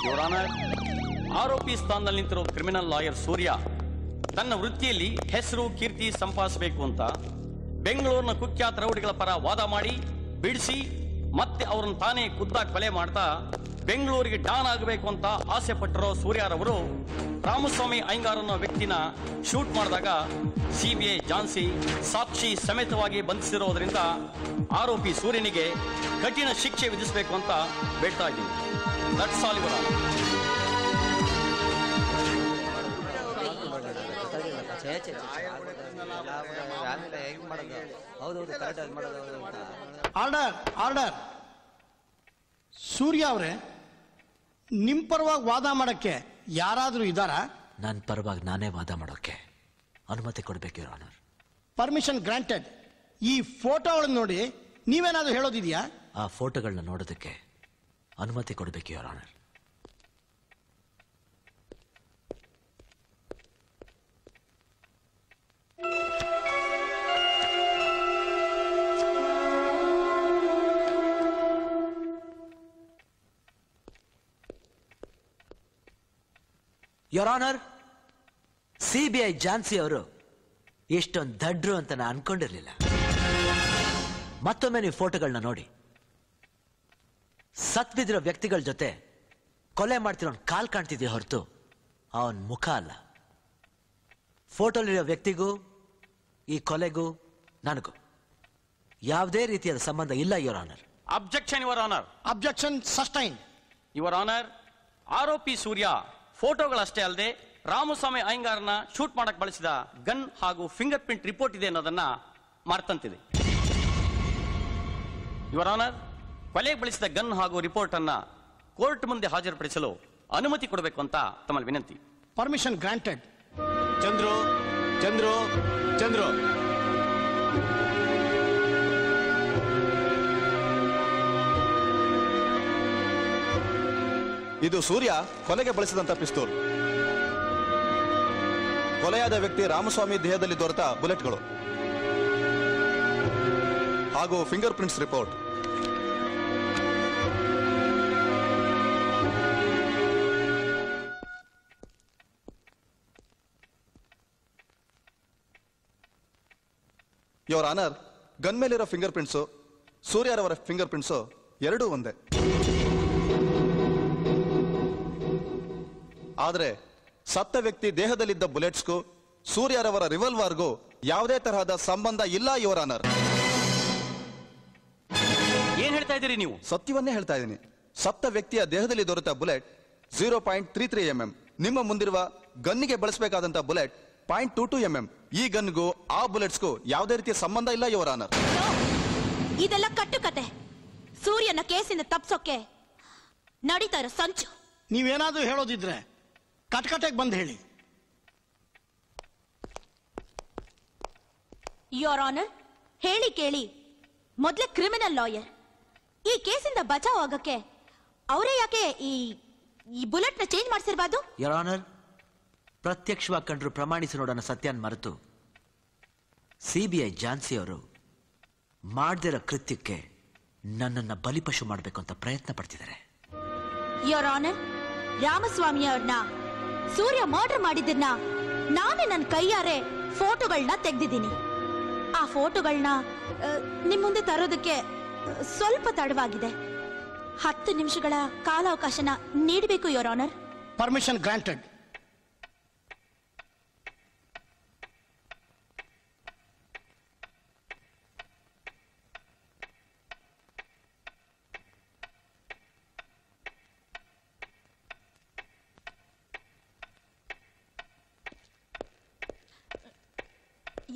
Your honour, ಆರೋಪಿ ಸ್ಥಾನದಲ್ಲಿ ನಿಂತಿರೋ ಕ್ರಿಮಿನಲ್ ಲಾಯರ್ ಸೂರ್ಯ ತನ್ನ ವೃತ್ತಿಯಲ್ಲಿ ಹೆಸರು ಕೀರ್ತಿ ಸಂಪಾದಿಸಬೇಕು ಅಂತ ಬೆಂಗಳೂರಿನ ಕುಖ್ಯಾತ ರೌಡಿಗಳ ಪರ ವಾದ ಮಾಡಿ ಬಿಡಿಸಿ ಮತ್ತೆ ಅವರನ್ನು ತಾನೇ ಖುದ್ದಾಗಿ ಕೊಲೆ ಮಾಡ್ತಾ ಬೆಂಗಳೂರಿಗೆ ಡಾನ್ ಆಗಬೇಕು ಅಂತ ಆಸೆ ಪಟ್ಟಿರೋ ಸೂರ್ಯರವರು ರಾಮಸ್ವಾಮಿ ಅಯ್ಯಂಗಾರ್ ಅನ್ನೋ ವ್ಯಕ್ತಿನ ಶೂಟ್ ಮಾಡಿದಾಗ ಸಿಬಿಐ ಝಾನ್ಸಿ ಸಾಕ್ಷಿ ಸಮೇತವಾಗಿ ಬಂಧಿಸಿರೋದ್ರಿಂದ ಆರೋಪಿ ಸೂರ್ಯನಿಗೆ ಕಠಿಣ ಶಿಕ್ಷೆ ವಿಧಿಸಬೇಕು ಅಂತ ಬೇಡ್ತಾ ಇದ್ದೀನಿ. That's all your honour. Order order. Surya ಅವರೇ, ನಿಮ್ ಪರವಾಗಿ ವಾದ ಮಾಡಕ್ಕೆ ಯಾರಾದ್ರೂ ಇದ್ದಾರಾ? ನನ್ನ ಪರವಾಗಿ ನಾನೇ ವಾದ ಮಾಡೋಕೆ ಅನುಮತಿ ಕೊಡಬೇಕು ಯುವರ್ ಆನರ್. Permission granted. ಈ ಫೋಟೋಗಳನ್ನು ನೋಡಿ ನೀವೇನಾದ್ರೂ ಹೇಳೋದಿದೆಯಾ? ಆ ಫೋಟೋಗಳನ್ನ ನೋಡೋದಕ್ಕೆ ಅನುಮತಿ ಕೊಡಬೇಕು your honour. Your honour, CBI Jhansi ಅವರು ಎಷ್ಟೊಂದು ದಡ್ರು ಅಂತ ನಾನು ಅನ್ಕೊಂಡಿರ್ಲಿಲ್ಲ. ಮತ್ತೊಮ್ಮೆ ನೀವು ಫೋಟೋಗಳನ್ನ ನೋಡಿ. ಸತ್ ಬಿದ್ದಿರೋ ವ್ಯಕ್ತಿಗಳ ಜೊತೆ ಕೊಲೆ ಮಾಡ್ತಿರೋ ಕಾಲ್ ಕಾಣ್ತಿದೆಯಾ ಹೊರತು ಅವನ ಮುಖ ಅಲ್ಲ. ಫೋಟೋಲಿರೋ ವ್ಯಕ್ತಿಗೂ ಈ ಕೊಲೆಗೂ ನನಗೂ ಯಾವುದೇ ರೀತಿಯಾದ ಸಂಬಂಧ ಇಲ್ಲ your honour. Objection your honour. Objection sustain. Your honour, ಆರೋಪಿ ಸೂರ್ಯ ಫೋಟೋಗಳಷ್ಟೇ ಅಲ್ಲದೆ ರಾಮಸ್ವಾಮಿ ಅಯ್ಯಂಗಾರ್ನ ಶೂಟ್ ಮಾಡಕ್ ಬಳಸಿದ ಗನ್ ಹಾಗೂ ಫಿಂಗರ್ ಪ್ರಿಂಟ್ ರಿಪೋರ್ಟ್ ಇದೆ ಅನ್ನೋದನ್ನ ಮರ್ತಂತಿದೆ. ಯುವರ್ ಆನರ್, ಕೊಲೆಗೆ ಬಳಸಿದ ಗನ್ ಹಾಗೂ ರಿಪೋರ್ಟ್ ಅನ್ನ ಕೋರ್ಟ್ ಮುಂದೆ ಹಾಜರುಪಡಿಸಲು ಅನುಮತಿ ಕೊಡಬೇಕು ಅಂತ ತಮ್ಮಲ್ಲಿ ವಿನಂತಿ. Permission granted. ಚಂದ್ರು ಚಂದ್ರು ಚಂದ್ರು ಇದು ಸೂರ್ಯ ಕೊಲೆಗೆ ಬಳಸಿದಂತ ಪಿಸ್ತೂಲ್. ಕೊಲೆಯಾದ ವ್ಯಕ್ತಿ ರಾಮಸ್ವಾಮಿ ದೇಹದಲ್ಲಿ ದೊರೆತ ಬುಲೆಟ್ಗಳು ಹಾಗೂ finger prints report. Your honour, gun ಮೇಲಿರೋ ಫಿಂಗರ್ ಪ್ರಿಂಟ್ಸು ಸೂರ್ಯರವರ ಫಿಂಗರ್ ಪ್ರಿಂಟ್ಸು ಎರಡೂ ಒಂದೇ. ಆದರೆ ಸತ್ತ ವ್ಯಕ್ತಿ ದೇಹದಲ್ಲಿದ್ದ ಬುಲೆಟ್ಸ್ಗೂ ಸೂರ್ಯರವರ ರಿವಲ್ವಾರ್ಗೂ ಯಾವುದೇ ತರಹದ ಸಂಬಂಧ ಇಲ್ಲ ಯುವರ್ ಆನರ್. ಏನ್ ಹೇಳ್ತಾ ಇದ್ದೀರಿ ನೀವು? ಸತ್ಯವನ್ನೇ ಹೇಳ್ತಾ ಇದ್ದೀನಿ. ಸತ್ತ ವ್ಯಕ್ತಿಯ ದೇಹದಲ್ಲಿ ದೊರೆತ ಬುಲೆಟ್ 0.33 mm. ನಿಮ್ಮ ಮುಂದಿರುವ ಗನ್ನಿಗೆ ಬಳಸಬೇಕಾದಂತ ಬುಲೆಟ್ 0.22 mm. ಈ ಗನ್ಗೂ ಆ ಬುಲೆಟ್ಸ್ಗೂ ಯಾವುದೇ ರೀತಿಯ ಸಂಬಂಧ ಇಲ್ಲ ಯುವರ್ ಆನರ್. ಇದೆಲ್ಲ ಕಟ್ಟುಕತೆ. ಸೂರ್ಯನ ಕೇಸಿಂದ ತಪ್ಸೋಕೆ ನಡೀತಾ ಇರೋ ಸಂಚು. ನೀವೇನಾದ್ರೂ ಹೇಳೋದಿದ್ರೆ ಕಟ್ಕಟೆಗೆ ಬಂದು ಹೇಳಿ. ಯೋರ್ ಆನರ್, ಹೇಳಿ ಕೇಳಿ. ಮೊದಲೇ ಕ್ರಿಮಿನಲ್ ಲಾಯರ್. ಈ ಕೇಸಿಂದ ಬಚಾವ್ ಆಗಕ್ಕೆ ಅವರೇ ಯಾಕೆ ಈ ಬುಲೆಟ್ ನ ಚೇಂಜ್ ಮಾಡಿಸಿರ್ಬಾರ್ದು? ಯುವರ್ ಆನರ್, ಪ್ರತ್ಯಕ್ಷವಾಗಿ ಕಂಡ್ರು ಪ್ರಮಾಣಿಸಿ ನೋಡೋಣ ಸತ್ಯನ್ ಮರೆತು ಸಿಬಿಐ ಝಾನ್ಸಿ ಅವರು ಮಾಡದಿರೋ ಕೃತ್ಯಕ್ಕೆ ನನ್ನನ್ನು ಬಲಿಪಶು ಮಾಡಬೇಕು ಅಂತ ಪ್ರಯತ್ನ ಪಡ್ತಿದ್ದಾರೆ. ಯೋರ್ ಆನರ್, ರಾಮಸ್ವಾಮಿ ಅವ್ರನ್ನ ಸೂರ್ಯ ಮರ್ಡರ್ ಮಾಡಿದ್ದನ್ನ ನಾನೇ ನನ್ನ ಕೈಯಾರೆ ಫೋಟೋಗಳನ್ನ ತೆಗೆದಿದ್ದೀನಿ. ಆ ಫೋಟೋಗಳನ್ನ ನಿಮ್ ಮುಂದೆ ತರೋದಕ್ಕೆ ಸ್ವಲ್ಪ ತಡವಾಗಿದೆ. 10 ನಿಮಿಷಗಳ ಕಾಲಾವಕಾಶನ ನೀಡಬೇಕು your honour. Permission granted.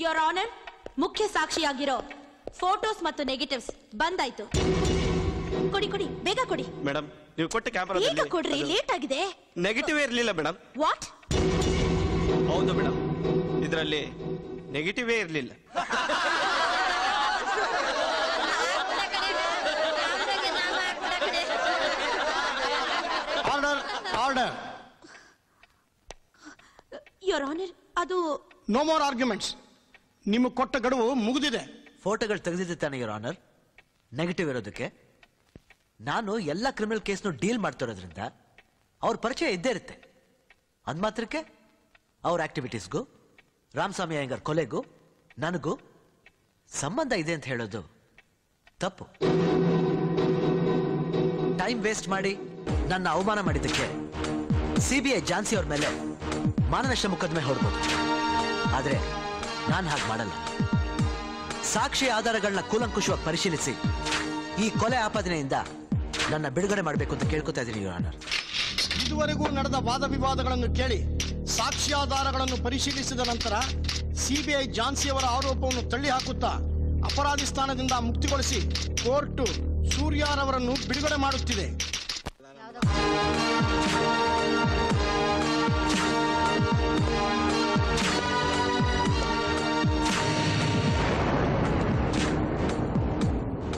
Your honour, ಮುಖ್ಯ ಸಾಕ್ಷಿಯಾಗಿರೋ ಫೋಟೋಸ್ ಮತ್ತು ನೆಗೆಟಿವ್ಸ್ ಬಂದಾಯ್ತು. ಕೊಡಿ ಕೊಡಿ, ಬೇಗ ಕೊಡಿ. ಮೇಡಮ್, ನೀವು ಕೊಟ್ಟ ಕ್ಯಾಮೆರಾ ಈಗ ಕೊಡ್ರಿ, ಲೇಟ್ ಆಗಿದೆ. ನೆಗೆಟಿವ್ ಇರಲಿಲ್ಲ ಮೇಡಮ್. ವಾಟ್? ಹೌದು ಮೇಡಮ್, ಇದರಲ್ಲಿ ನೆಗೆಟಿವೇ ಇರಲಿಲ್ಲ. Order order. ಯೋರ್ ಆನರ್, ಅದು ನೋ ಮೋರ್ ಆರ್ಗ್ಯುಮೆಂಟ್ಸ್. ನಿಮಗೆ ಕೊಟ್ಟ ಗಡುವು ಮುಗಿದಿದೆ. ಫೋಟೋಗಳು ತೆಗೆದಿದ್ದೆ ತಾನೆ ಯುವರ್ ಆನರ್? ನೆಗೆಟಿವ್ ಇರೋದಕ್ಕೆ ನಾನು ಎಲ್ಲ ಕ್ರಿಮಿನಲ್ ಕೇಸ್ನು ಡೀಲ್ ಮಾಡ್ತಿರೋದ್ರಿಂದ ಅವ್ರ ಪರಿಚಯ ಇದ್ದೇ ಇರುತ್ತೆ. ಅಂದ್ ಮಾತ್ರಕ್ಕೆ ಅವ್ರ ಆಕ್ಟಿವಿಟೀಸ್ಗೂ ರಾಮಸ್ವಾಮಿ ಅಯ್ಯಂಗಾರ್ ಕೊಲೆಗೂ ನನಗೂ ಸಂಬಂಧ ಇದೆ ಅಂತ ಹೇಳೋದು ತಪ್ಪು. ಟೈಮ್ ವೇಸ್ಟ್ ಮಾಡಿ ನನ್ನ ಅವಮಾನ ಮಾಡಿದ್ದಕ್ಕೆ ಸಿಬಿಐ ಝಾನ್ಸಿ ಅವ್ರ ಮೇಲೆ ಮಾನನಷ್ಟ ಮೊಕದ್ದಮೆ ಹೊರಡ್ಬೋದು. ಆದ್ರೆ ನಾನು ಹಾಗೆ ಮಾಡಲ್ಲ. ಸಾಕ್ಷಿ ಆಧಾರಗಳನ್ನ ಕೂಲಂಕುಷವಾಗಿ ಪರಿಶೀಲಿಸಿ ಈ ಕೊಲೆ ಆಪಾದನೆಯಿಂದ ನನ್ನ ಬಿಡುಗಡೆ ಮಾಡಬೇಕು ಅಂತ ಕೇಳ್ಕೊತಾ ಇದ್ದೀನಿ ಯುವರ್ ಆನರ್. ಇದುವರೆಗೂ ನಡೆದ ವಾದ ವಿವಾದಗಳನ್ನು ಕೇಳಿ ಸಾಕ್ಷ್ಯಾಧಾರಗಳನ್ನು ಪರಿಶೀಲಿಸಿದ ನಂತರ ಸಿಬಿಐ ಝಾನ್ಸಿಯವರ ಆರೋಪವನ್ನು ತಳ್ಳಿ ಹಾಕುತ್ತಾ ಅಪರಾಧಿ ಸ್ಥಾನದಿಂದ ಮುಕ್ತಿಗೊಳಿಸಿ ಕೋರ್ಟ್ ಸೂರ್ಯಾರವರನ್ನು ಬಿಡುಗಡೆ ಮಾಡುತ್ತಿದೆ.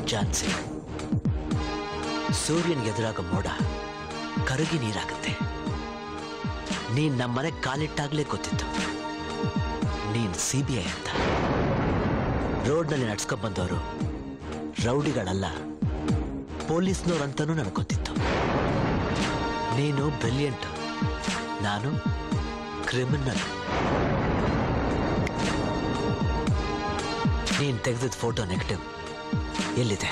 ಝಾನ್ಸಿ, ಸೂರ್ಯನಿಗೆ ಎದುರಾಗ ಮೋಡ ಕರಗಿ ನೀರಾಗುತ್ತೆ. ನೀನ್ ನಮ್ಮನೆ ಕಾಲಿಟ್ಟಾಗ್ಲೇ ಗೊತ್ತಿತ್ತು ನೀನ್ ಸಿಬಿಐ ಅಂತ. ರೋಡ್ನಲ್ಲಿ ನಡ್ಸ್ಕೊಂಡ್ ಬಂದವರು ರೌಡಿಗಳಲ್ಲ, ಪೊಲೀಸ್ನವ್ರಂತನೂ ನನಗೆ ಗೊತ್ತಿತ್ತು. ನೀನು ಬ್ರಿಲಿಯಂಟ್, ನಾನು ಕ್ರಿಮಿನಲ್. ನೀನ್ ತೆಗೆದಿದ್ದ ಫೋಟೋ ನೆಗೆಟಿವ್ ಎಲ್ಲಿದೆ?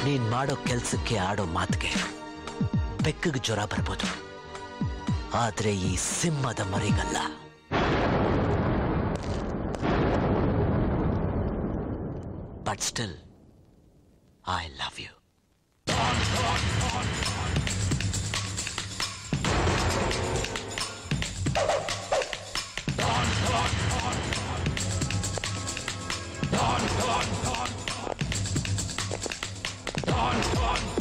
ನೀನ್ ಮಾಡೋ ಕೆಲ್ಸಕ್ಕೆ ಆಡೋ ಮಾತಿಗೆ ಬೆಕ್ಕಗೆ ಜ್ವರ ಬರ್ಬೋದು, ಆದ್ರೆ ಈ ಸಿಂಹದ ಮರಿಗಲ್ಲ. But still I love you. Don,